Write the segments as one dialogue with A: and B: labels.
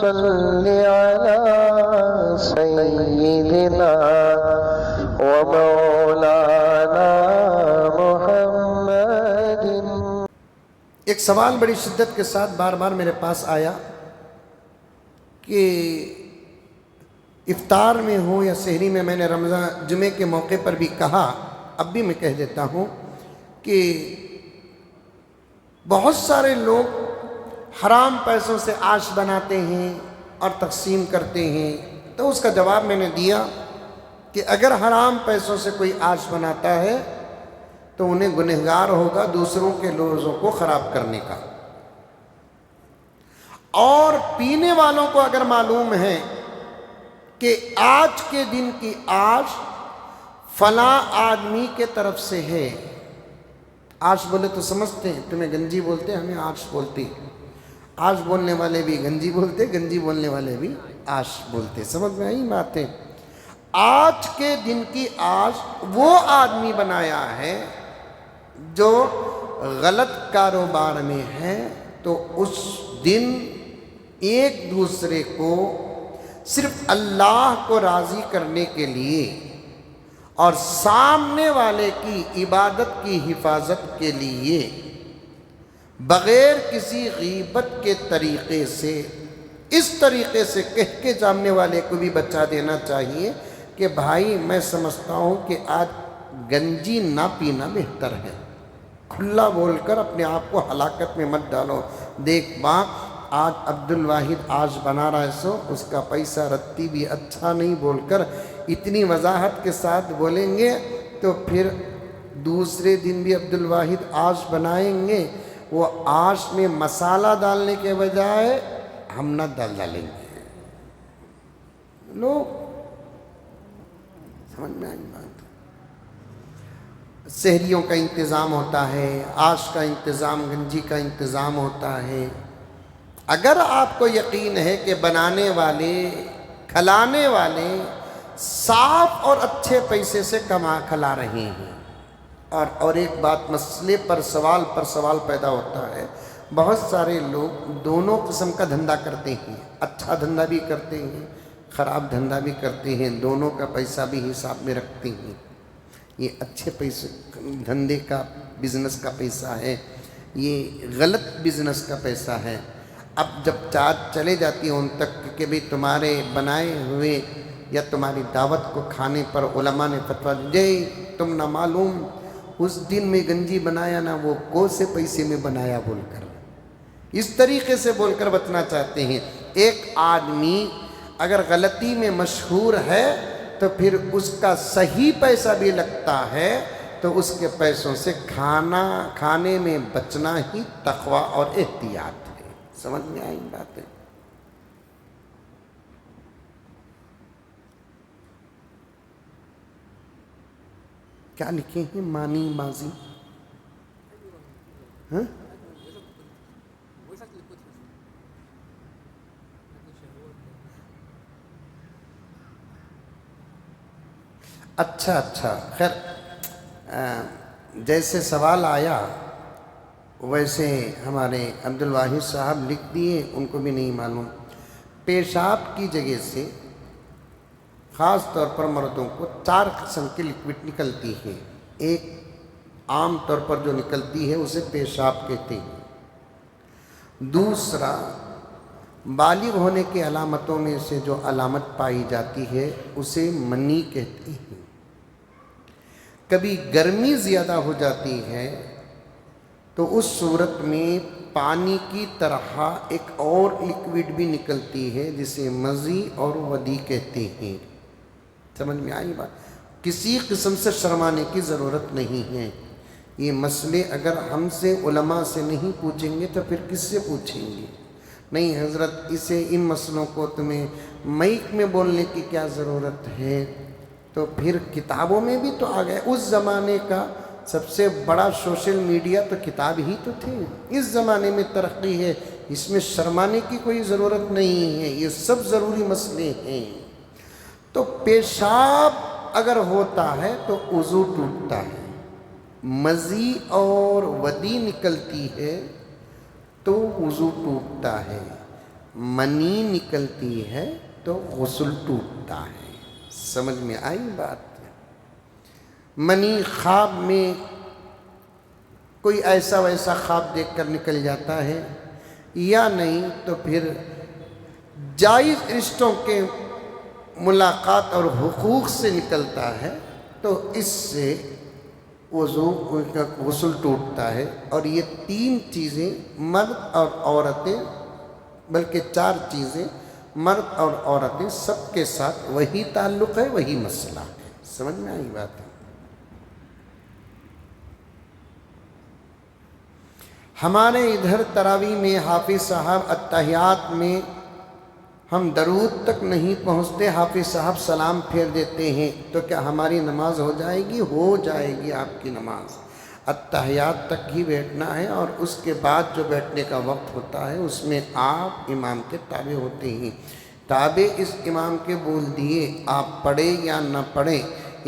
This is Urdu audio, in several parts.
A: صل على سيدنا ومولانا محمد۔
B: ایک سوال بڑی شدت کے ساتھ بار بار میرے پاس آیا کہ افطار میں ہو یا سحری میں نے رمضان جمعے کے موقع پر بھی کہا، اب بھی میں کہہ دیتا ہوں کہ بہت سارے لوگ حرام پیسوں سے عاش بناتے ہیں اور تقسیم کرتے ہیں، تو اس کا جواب میں نے دیا کہ اگر حرام پیسوں سے کوئی عاش بناتا ہے تو انہیں گنہگار ہوگا دوسروں کے روزوں کو خراب کرنے کا، اور پینے والوں کو اگر معلوم ہے کہ آج کے دن کی عاش فلاں آدمی کے طرف سے ہے، عاش بولے تو سمجھتے ہیں، تمہیں گنجی بولتے ہیں، ہمیں عاش بولتے ہیں، عاش بولنے والے بھی گنجی بولتے، گنجی بولنے والے بھی عاش بولتے، سمجھ میں آئی باتیں؟ آج کے دن کی عاش وہ آدمی بنایا ہے جو غلط کاروبار میں ہے، تو اس دن ایک دوسرے کو صرف اللہ کو راضی کرنے کے لیے اور سامنے والے کی عبادت کی حفاظت کے لیے بغیر کسی غیبت کے طریقے سے اس طریقے سے کہہ کے سامنے والے کو بھی بچا دینا چاہیے کہ بھائی میں سمجھتا ہوں کہ آج گنجی نہ پینا بہتر ہے، کھلا بول کر اپنے آپ کو ہلاکت میں مت ڈالو، دیکھ ماں آج عبد الواحد آج بنا رہا ہے سو اس کا پیسہ رتی بھی اچھا نہیں بول کر اتنی وضاحت کے ساتھ بولیں گے تو پھر دوسرے دن بھی عبد الواحد آش بنائیں گے، وہ آش میں مسالہ ڈالنے کے بجائے ہم نہ ڈالیں گے۔ لوگ سمجھ میں آئی بات؟ سحریوں کا انتظام ہوتا ہے، آش کا انتظام، گنجی کا انتظام ہوتا ہے۔ اگر آپ کو یقین ہے کہ بنانے والے کھلانے والے صاف اور اچھے پیسے سے کھلا رہے ہیں، اور ایک بات مسئلے پر سوال پیدا ہوتا ہے، بہت سارے لوگ دونوں قسم کا دھندا کرتے ہیں، اچھا دھندا بھی کرتے ہیں، خراب دھندا بھی کرتے ہیں، دونوں کا پیسہ بھی حساب میں رکھتے ہیں۔ یہ اچھے پیسے دھندے کا بزنس کا پیسہ ہے، یہ غلط بزنس کا پیسہ ہے۔ اب جب چارج چلے جاتی ہے ان تک کہ بھی تمہارے بنائے ہوئے یا تمہاری دعوت کو کھانے پر علماء نے فتویٰ دے، تم نہ معلوم اس دن میں گنجی بنایا نہ وہ کو سے پیسے میں بنایا بول کر، اس طریقے سے بول کر بچنا چاہتے ہیں۔ ایک آدمی اگر غلطی میں مشہور ہے تو پھر اس کا صحیح پیسہ بھی لگتا ہے، تو اس کے پیسوں سے کھانے میں بچنا ہی تقوی اور احتیاط ہے۔ سمجھ میں آئی باتیں؟ کیا لکھے ہیں معنی ماضی؟ ہاں؟ اچھا خیر، جیسے سوال آیا ویسے ہمارے عبد الواحد صاحب لکھ دیے، ان کو بھی نہیں معلوم۔ پیشاب کی جگہ سے خاص طور پر مردوں کو 4 قسم کی لکوڈ نکلتی ہے۔ ایک عام طور پر جو نکلتی ہے اسے پیشاب کہتے ہیں، دوسرا بالغ ہونے کی علامتوں میں سے جو علامت پائی جاتی ہے اسے منی کہتے ہیں۔ کبھی گرمی زیادہ ہو جاتی ہے تو اس صورت میں پانی کی طرح ایک اور لکوڈ بھی نکلتی ہے جسے مزی اور ودی کہتے ہیں۔ سمجھ میں آئی بات؟ کسی قسم سے شرمانے کی ضرورت نہیں ہے۔ یہ مسئلے اگر ہم سے علماء سے نہیں پوچھیں گے تو پھر کس سے پوچھیں گے؟ نہیں حضرت ان مسئلوں کو تمہیں مائک میں بولنے کی کیا ضرورت ہے؟ تو پھر کتابوں میں بھی تو آ گئے۔ اس زمانے کا سب سے بڑا سوشل میڈیا تو کتاب ہی تو تھے۔ اس زمانے میں ترقی ہے، اس میں شرمانے کی کوئی ضرورت نہیں ہے، یہ سب ضروری مسئلے ہیں۔ تو پیشاب اگر ہوتا ہے تو وضو ٹوٹتا ہے، مزی اور ودی نکلتی ہے تو وضو ٹوٹتا ہے۔ منی نکلتی ہے تو غسل ٹوٹتا ہے۔ سمجھ میں آئی بات؟ منی خواب میں کوئی ایسا ویسا خواب دیکھ کر نکل جاتا ہے یا نہیں تو پھر جائز رشتوں کے ملاقات اور حقوق سے نکلتا ہے تو اس سے وضو کا غسل ٹوٹتا ہے۔ اور یہ 3 چیزیں مرد اور عورتیں، بلکہ 4 چیزیں مرد اور عورتیں سب کے ساتھ وہی تعلق ہے، وہی مسئلہ ہے۔ سمجھ میں آئی بات ہے؟ ہمارے ادھر تراویح میں حافظ صاحب اتحیات میں ہم درود تک نہیں پہنچتے، حافظ صاحب سلام پھیر دیتے ہیں، تو کیا ہماری نماز ہو جائے گی؟ ہو جائے گی آپ کی نماز۔ اتحیات تک ہی بیٹھنا ہے، اور اس کے بعد جو بیٹھنے کا وقت ہوتا ہے اس میں آپ امام کے تابع ہوتے ہیں۔ تابع اس امام کے بول دیے، آپ پڑھیں یا نہ پڑھیں،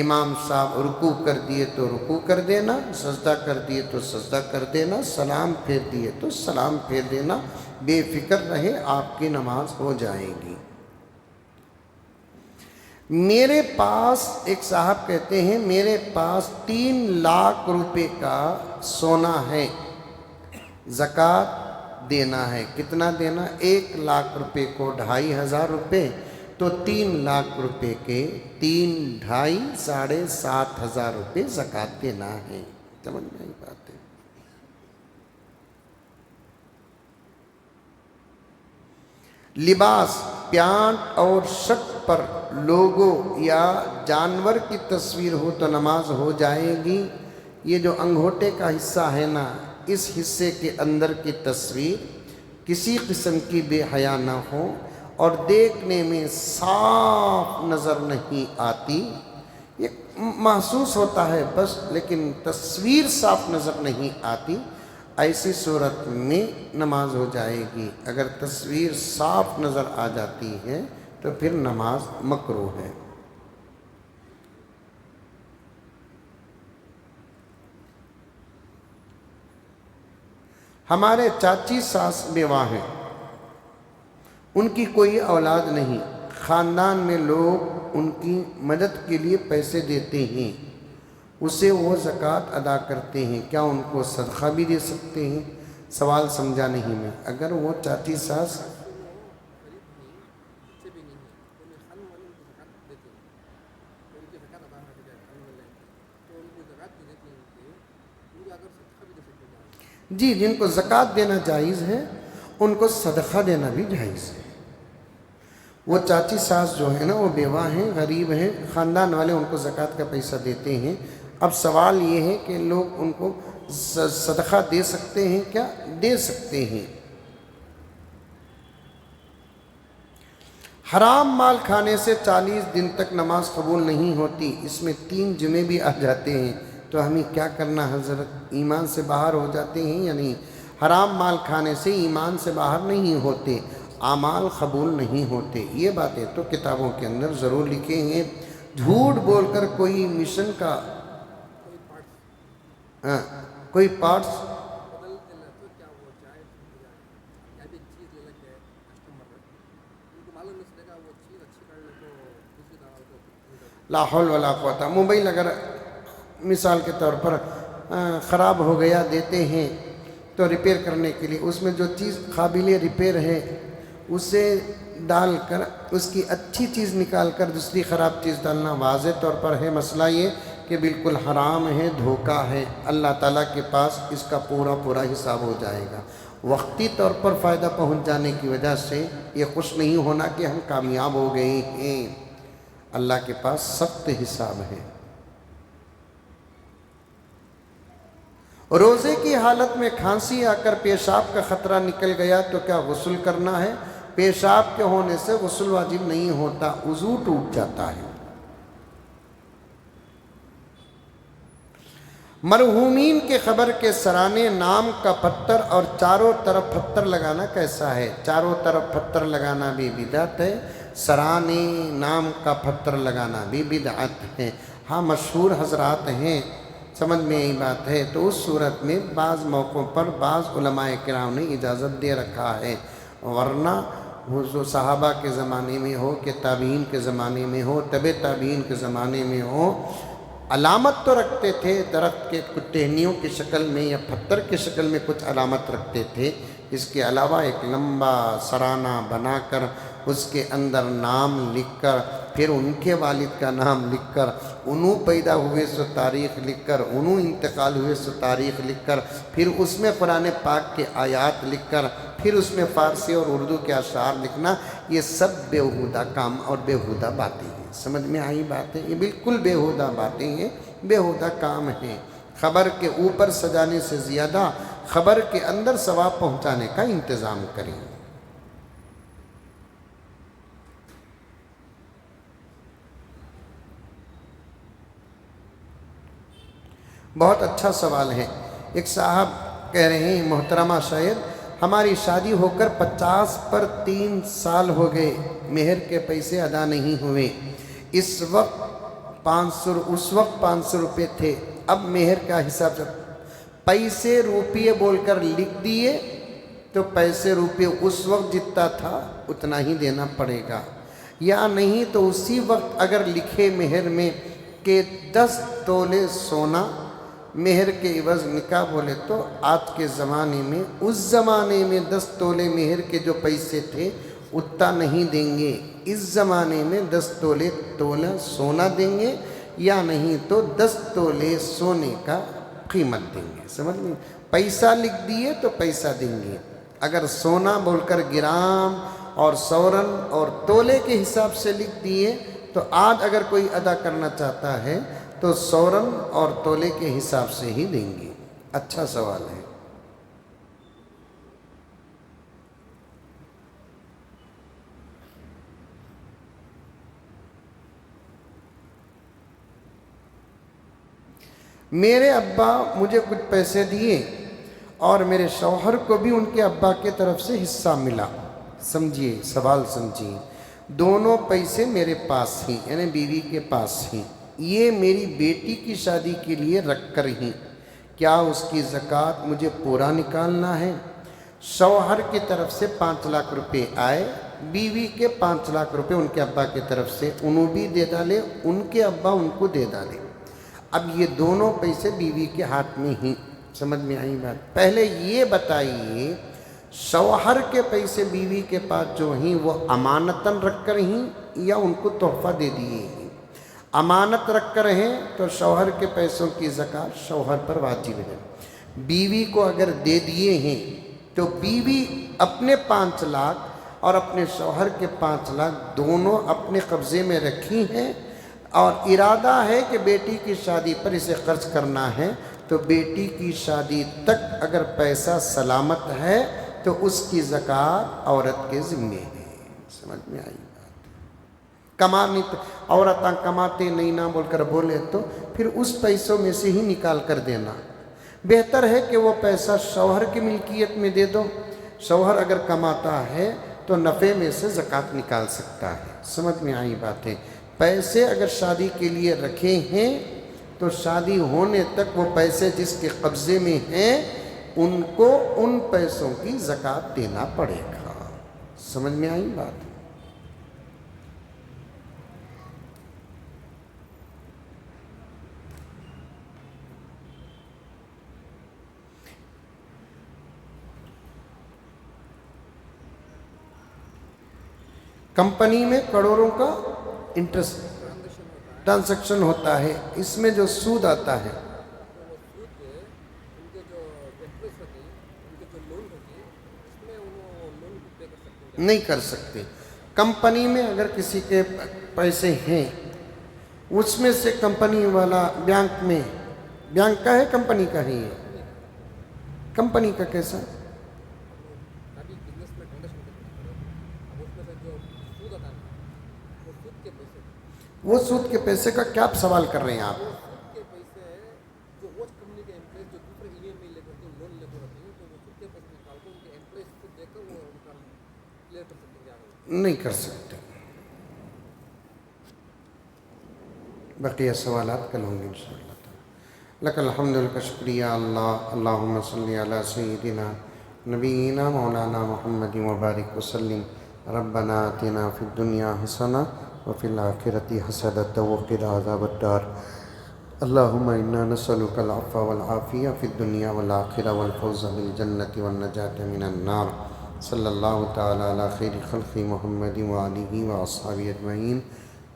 B: امام صاحب رکوع کر دیے تو رکوع کر دینا، سجدہ کر دیے تو سجدہ کر دینا، سلام پھیر دیے تو سلام پھیر دینا، بے فکر رہے، آپ کی نماز ہو جائے گی۔ میرے پاس ایک صاحب کہتے ہیں میرے پاس 3 لاکھ روپے کا سونا ہے، زکوٰۃ دینا ہے۔ کتنا دینا؟ 1 لاکھ روپے کو 2500 روپے، تو 3 لاکھ روپے کے 3 ڈھائی 7,500 روپے زکوٰۃ دینا ہے۔ سمجھ میں آئی بات ہے؟ لباس، پینٹ اور شرٹ پر لوگو یا جانور کی تصویر ہو تو نماز ہو جائے گی؟ یہ جو انگوٹھے کا حصہ ہے نا، اس حصے کے اندر کی تصویر کسی قسم کی بے حیا نہ ہو اور دیکھنے میں صاف نظر نہیں آتی، یہ محسوس ہوتا ہے بس، لیکن تصویر صاف نظر نہیں آتی، ایسی صورت میں نماز ہو جائے گی۔ اگر تصویر صاف نظر آ جاتی ہے تو پھر نماز مکروہ ہے۔ ہمارے چاچی ساس بیوہ ہیں، ان کی کوئی اولاد نہیں، خاندان میں لوگ ان کی مدد کے لیے پیسے دیتے ہیں، اسے وہ زکوٰۃ ادا کرتے ہیں، کیا ان کو صدقہ بھی دے سکتے ہیں؟ سوال سمجھا نہیں میں۔ اگر وہ چاچی ساس جی، جن کو زکوٰۃ دینا جائز ہے ان کو صدقہ دینا بھی جائز ہے۔ وہ چاچی ساس جو ہے نا وہ بیوہ ہیں، غریب ہیں، خاندان والے ان کو زکوٰۃ کا پیسہ دیتے ہیں۔ اب سوال یہ ہے کہ لوگ ان کو صدقہ دے سکتے ہیں کیا؟ دے سکتے ہیں۔ حرام مال کھانے سے 40 دن تک نماز قبول نہیں ہوتی، اس میں 3 جمعے بھی آ جاتے ہیں، تو ہمیں کیا کرنا حضرت؟ ایمان سے باہر ہو جاتے ہیں یا نہیں؟ حرام مال کھانے سے ایمان سے باہر نہیں ہوتے، اعمال قبول نہیں ہوتے۔ یہ باتیں تو کتابوں کے اندر ضرور لکھے ہیں۔ جھوٹ بول کر کوئی مشن کا کوئی پارٹس لا حول ولا قوت۔ موبائل اگر مثال کے طور پر خراب ہو گیا دیتے ہیں تو ریپیئر کرنے کے لیے، اس میں جو چیز قابل ریپیئر ہے اسے ڈال کر اس کی اچھی چیز نکال کر دوسری خراب چیز ڈالنا واضح طور پر ہے مسئلہ یہ کہ بالکل حرام ہے، دھوکہ ہے۔ اللہ تعالیٰ کے پاس اس کا پورا حساب ہو جائے گا۔ وقتی طور پر فائدہ پہنچ جانے کی وجہ سے یہ خوش نہیں ہونا کہ ہم کامیاب ہو گئے ہیں، اللہ کے پاس سخت حساب ہے۔ روزے کی حالت میں کھانسی آ کر پیشاب کا خطرہ نکل گیا تو کیا غسل کرنا ہے؟ پیشاب کے ہونے سے غسل واجب نہیں ہوتا، وضو ٹوٹ جاتا ہے۔ مرحومین کے قبر کے سرانے نام کا پتھر اور چاروں طرف پتھر لگانا کیسا ہے؟ چاروں طرف پتھر لگانا بھی بدعت ہے، سرانے نام کا پتھر لگانا بھی بدعت ہے۔ ہاں مشہور حضرات ہیں، سمجھ میں یہی بات ہے، تو اس صورت میں بعض موقعوں پر بعض علماء کرام نے اجازت دے رکھا ہے، ورنہ حضور صحابہ کے زمانے میں ہو کہ تابعین کے زمانے میں ہو، تبع تابعین کے زمانے میں ہو، علامت تو رکھتے تھے، درخت کے کچھ ٹہنیوں کی شکل میں یا پتھر کی شکل میں کچھ علامت رکھتے تھے۔ اس کے علاوہ ایک لمبا سرانہ بنا کر اس کے اندر نام لکھ کر، پھر ان کے والد کا نام لکھ کر، انہوں پیدا ہوئے سو تاریخ لکھ کر، انہوں انتقال ہوئے سو تاریخ لکھ کر، پھر اس میں قرآن پاک کے آیات لکھ کر، پھر اس میں فارسی اور اردو کے اشعار لکھنا، یہ سب بیہودہ کام اور بیہودہ باتیں ہیں۔ سمجھ میں آئی باتیں؟ یہ بالکل بیہودہ باتیں ہیں، بیہودہ کام ہیں۔ خبر کے اوپر سجانے سے زیادہ خبر کے اندر ثواب پہنچانے کا انتظام کریں۔ بہت اچھا سوال ہے۔ ایک صاحب کہہ رہے ہیں، محترمہ شاید ہماری شادی ہو کر 50 پر 3 سال ہو گئے، مہر کے پیسے ادا نہیں ہوئے۔ اس وقت 500 روپے تھے، اب مہر کا حساب پیسے روپیے بول کر لکھ دیے تو پیسے روپیے اس وقت جتنا تھا اتنا ہی دینا پڑے گا، یا نہیں تو اسی وقت اگر لکھے مہر میں کہ 10 تولے سونا مہر کے عوض نکاح بولے تو آج کے زمانے میں، اس زمانے میں 10 تولے مہر کے جو پیسے تھے اتنا نہیں دیں گے، اس زمانے میں 10 تولہ سونا دیں گے، یا نہیں تو 10 تولے سونے کا قیمت دیں گے۔ سمجھ میں؟ پیسہ لکھ دیے تو پیسہ دیں گے، اگر سونا بول کر گرام اور سورن اور تولے کے حساب سے لکھ دیے تو آج اگر کوئی ادا کرنا چاہتا ہے تو سورن اور تولے کے حساب سے ہی دیں گے۔ اچھا سوال ہے۔ میرے ابا مجھے کچھ پیسے دیے اور میرے شوہر کو بھی ان کے ابا کے طرف سے حصہ ملا۔ سمجھیے سوال، سمجھیے۔ دونوں پیسے میرے پاس ہیں، یعنی بیوی کے پاس ہیں، یہ میری بیٹی کی شادی کے لیے رکھ کر ہی، کیا اس کی زکوٰۃ مجھے پورا نکالنا ہے؟ شوہر کی طرف سے 5 لاکھ روپے آئے، بیوی کے 5 لاکھ روپے ان کے ابا کی طرف سے، انہوں بھی دے ڈالے، ان کے ابا ان کو دے ڈالے۔ اب یہ دونوں پیسے بیوی کے ہاتھ میں ہی۔ سمجھ میں آئی بات؟ پہلے یہ بتائیے، شوہر کے پیسے بیوی کے پاس جو ہیں وہ امانتاً رکھ کر ہیں یا ان کو تحفہ دے دیے ہیں؟ امانت رکھ کر ہیں تو شوہر کے پیسوں کی زکوٰۃ شوہر پر واجب ہے۔ بیوی کو اگر دے دیے ہیں تو بیوی اپنے 5 لاکھ اور اپنے شوہر کے 5 لاکھ دونوں اپنے قبضے میں رکھی ہیں، اور ارادہ ہے کہ بیٹی کی شادی پر اسے خرچ کرنا ہے، تو بیٹی کی شادی تک اگر پیسہ سلامت ہے تو اس کی زکوٰۃ عورت کے ذمے ہے۔ سمجھ میں آئی بات؟ کمانی عورتاں کماتے نہیں نہ بول کر بولے تو پھر اس پیسوں میں سے ہی نکال کر دینا بہتر ہے کہ وہ پیسہ شوہر کی ملکیت میں دے دو۔ شوہر اگر کماتا ہے تو نفع میں سے زکوٰۃ نکال سکتا ہے۔ سمجھ میں آئی باتیں؟ پیسے اگر شادی کے لیے رکھے ہیں تو شادی ہونے تک وہ پیسے جس کے قبضے میں ہیں ان کو ان پیسوں کی زکوٰۃ دینا پڑے گا۔ سمجھ میں آئی بات؟ کمپنی میں کروڑوں کا انٹرسٹ ٹرانزیکشن ہوتا ہے، اس میں جو سود آتا ہے نہیں کر سکتے۔ کمپنی میں اگر کسی کے پیسے ہیں اس میں سے کمپنی والا بینک میں، بینک کا ہے کمپنی کا ہی ہے؟ کمپنی کا کیسا؟ وہ سود کے پیسے کا کیا سوال کر رہے ہیں آپ؟ نہیں کر سکتے۔ بقیہ سوالات کل ہوں گے انشاءاللہ تعالی۔ لک الحمد لک شکریہ اللہ، اللہم صلی علی سیدنا نبینا مولانا محمد وبارک وسلم۔ ربنا آتنا فی الدنیا حسنہ وفی الآخرۃ حسنۃ وقنا عذاب النار اللہم انا نسألک العفو والعافیہ فی الدنیا والآخرہ والفوز بالجنۃ والنجاۃ من النار صلی اللہ تعالی علی خیر خلق محمد وآلہ واصحابہ اجمعین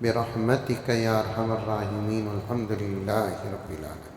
B: برحمتک یا ارحم الراحمین والحمد للہ رب العالمین.